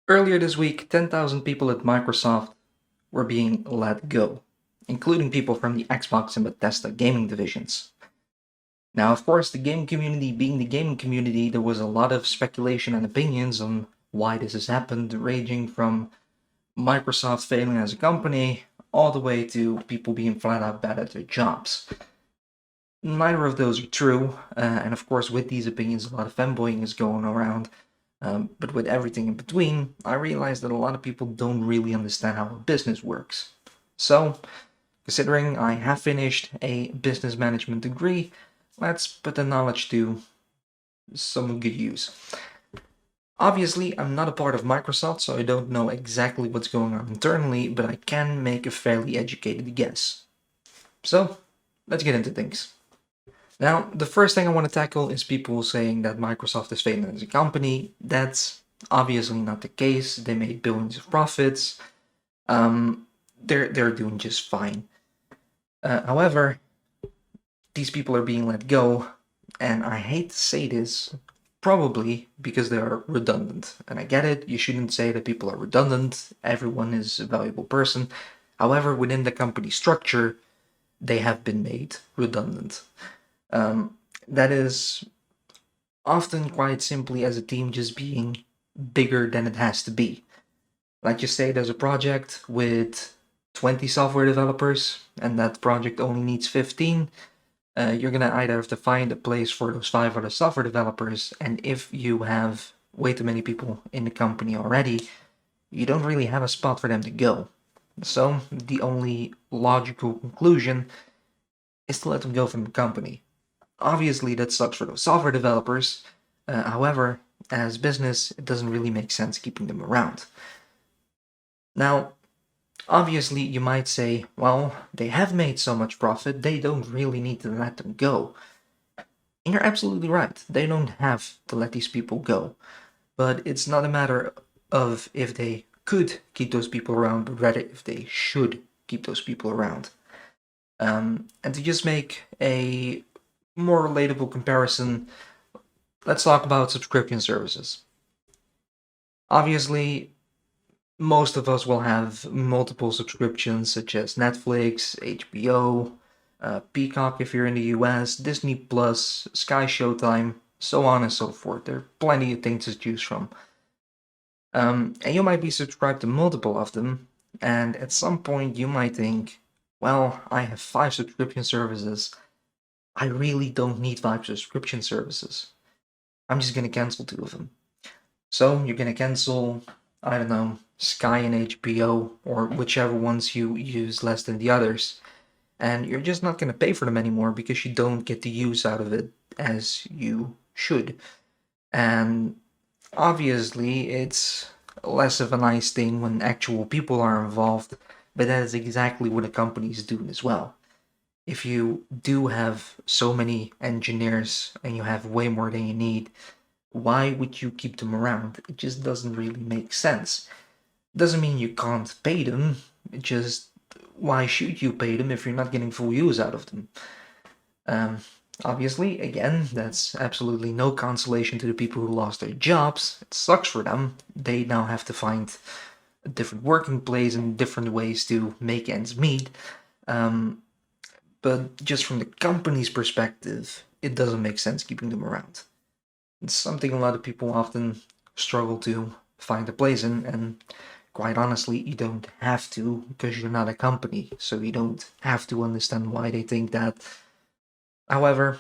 Earlier this week, 10,000 people at Microsoft were being let go, including people from the Xbox and Bethesda gaming divisions. Now, of course, the gaming community being the gaming community, there was a lot of speculation and opinions on why this has happened, ranging from Microsoft failing as a company all the way to people being flat out bad at their jobs. Neither of those are true, and of course, with these opinions, a lot of fanboying is going around. But with everything in between, I realized that a lot of people don't really understand how a business works. So, considering I have finished a business management degree, let's put the knowledge to some good use. Obviously, I'm not a part of Microsoft, so I don't know exactly what's going on internally, but I can make a fairly educated guess. So, let's get into things. Now, the first thing I want to tackle is people saying that Microsoft is failing as a company. That's obviously not the case. They made billions of profits. They're doing just fine. However, these people are being let go, and I hate to say this, probably because they are redundant. And I get it, you shouldn't say that people are redundant. Everyone is a valuable person. However, within the company structure, they have been made redundant. That is often quite simply as a team just being bigger than it has to be. Like you say, there's a project with 20 software developers, and that project only needs 15. You're gonna either have to find a place for those 5 other software developers, and if you have way too many people in the company already, you don't really have a spot for them to go. So the only logical conclusion is to let them go from the company. Obviously, that sucks for those software developers. However, as business, it doesn't really make sense keeping them around. Now, obviously, you might say, well, they have made so much profit, they don't really need to let them go. And you're absolutely right. They don't have to let these people go. But it's not a matter of if they could keep those people around, but rather if they should keep those people around. And to just make a more relatable comparison, let's talk about subscription services. Obviously, most of us will have multiple subscriptions such as Netflix, HBO, Peacock if you're in the US, Disney Plus, Sky Showtime, so on and so forth. There are plenty of things to choose from. And you might be subscribed to multiple of them, and at some point you might think, well, I have 5 subscription services. I really don't need 5 subscription services. I'm just gonna cancel 2 of them. So you're gonna cancel, I don't know, Sky and HBO, or whichever ones you use less than the others. And you're just not gonna pay for them anymore because you don't get the use out of it as you should. And obviously, it's less of a nice thing when actual people are involved, but that is exactly what a company is doing as well. If you do have so many engineers and you have way more than you need, why would you keep them around? It just doesn't really make sense. Doesn't mean you can't pay them, it just why should you pay them if you're not getting full use out of them? Um, Obviously, again, that's absolutely no consolation to the people who lost their jobs. It sucks for them. They now have to find a different working place and different ways to make ends meet. But just from the company's perspective, it doesn't make sense keeping them around. It's something a lot of people often struggle to find a place in, and quite honestly, you don't have to because you're not a company, so you don't have to understand why they think that. However,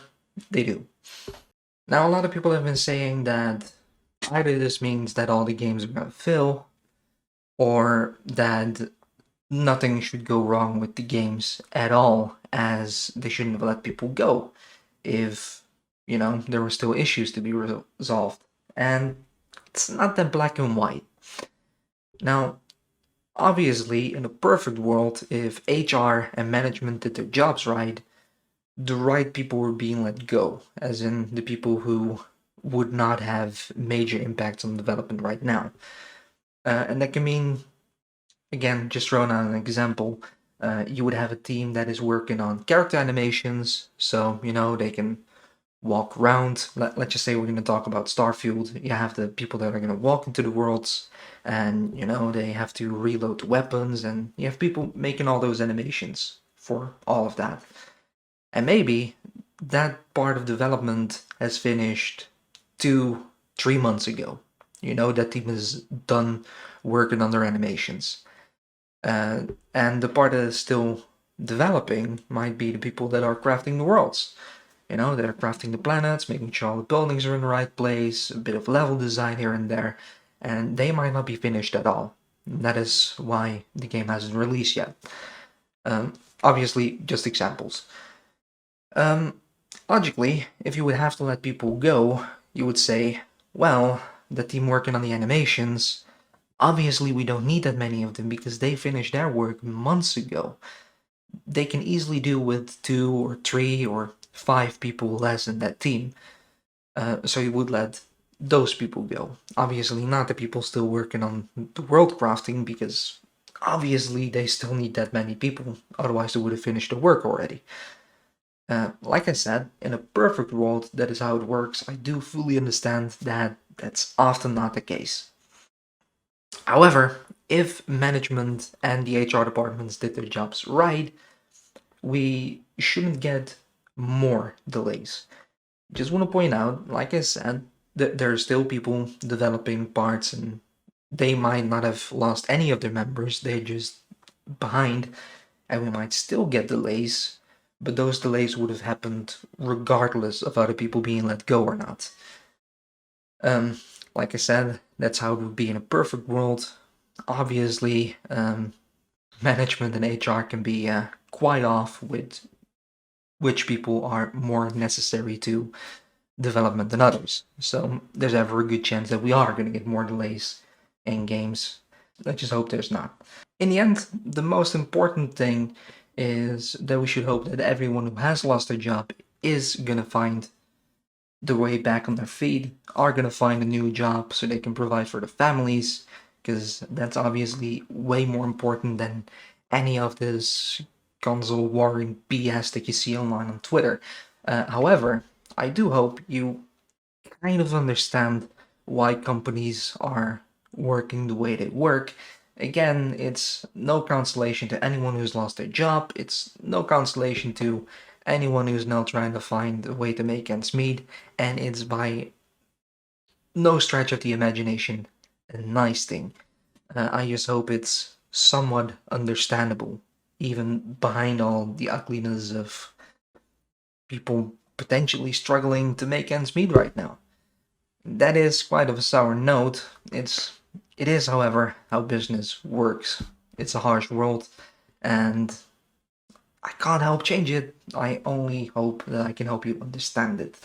they do. Now, a lot of people have been saying that either this means that all the games are gonna fill, or that nothing should go wrong with the games at all, as they shouldn't have let people go if, there were still issues to be resolved. And it's not that black and white. Now, obviously, in a perfect world, if HR and management did their jobs right, the right people were being let go, as in the people who would not have major impacts on development right now. And that can mean, again, just throwing out an example, you would have a team that is working on character animations, so, they can walk around. Let's just say we're going to talk about Starfield. You have the people that are going to walk into the worlds, and they have to reload weapons, and you have people making all those animations for all of that. And maybe that part of development has finished 2-3 months ago. That team is done working on their animations. And the part that is still developing might be the people that are crafting the worlds. They're crafting the planets, making sure all the buildings are in the right place, a bit of level design here and there, and they might not be finished at all. That is why the game hasn't released yet. Obviously, just examples. Logically, if you would have to let people go, you would say, well, the team working on the animations, obviously we don't need that many of them because they finished their work months ago. They can easily do with 2 or 3 or 5 people less in that team. So you would let those people go. Obviously not the people still working on the world crafting, because obviously they still need that many people, otherwise they would have finished the work already. Like I said, in a perfect world, that is how it works. I do fully understand that that's often not the case. However, if management and the HR departments did their jobs right, we shouldn't get more delays. Just want to point out, like I said, that there are still people developing parts, and they might not have lost any of their members, they're just behind, and we might still get delays, but those delays would have happened regardless of other people being let go or not. Like I said, that's how it would be in a perfect world. Obviously, management and HR can be quite off with which people are more necessary to development than others. So there's ever a good chance that we are going to get more delays in games. I just hope there's not. In the end, the most important thing is that we should hope that everyone who has lost their job is going to find the way back on their feet, are going to find a new job so they can provide for their families, because that's obviously way more important than any of this console warring BS that you see online on Twitter. However, I do hope you kind of understand why companies are working the way they work. Again, it's no consolation to anyone who's lost their job. It's no consolation to anyone who's now trying to find a way to make ends meet. And it's by no stretch of the imagination a nice thing. I just hope it's somewhat understandable, even behind all the ugliness of people potentially struggling to make ends meet right now. That is quite of a sour note. It is, however, how business works. It's a harsh world, and I can't help change it. I only hope that I can help you understand it.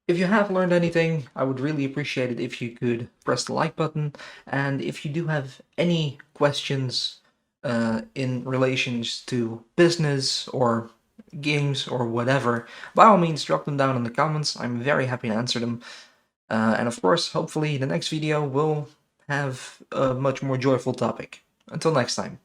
If you have learned anything, I would really appreciate it if you could press the like button, and if you do have any questions in relations to business or games or whatever, by all means drop them down in the comments. I'm very happy to answer them. And of course, hopefully the next video will have a much more joyful topic. Until next time.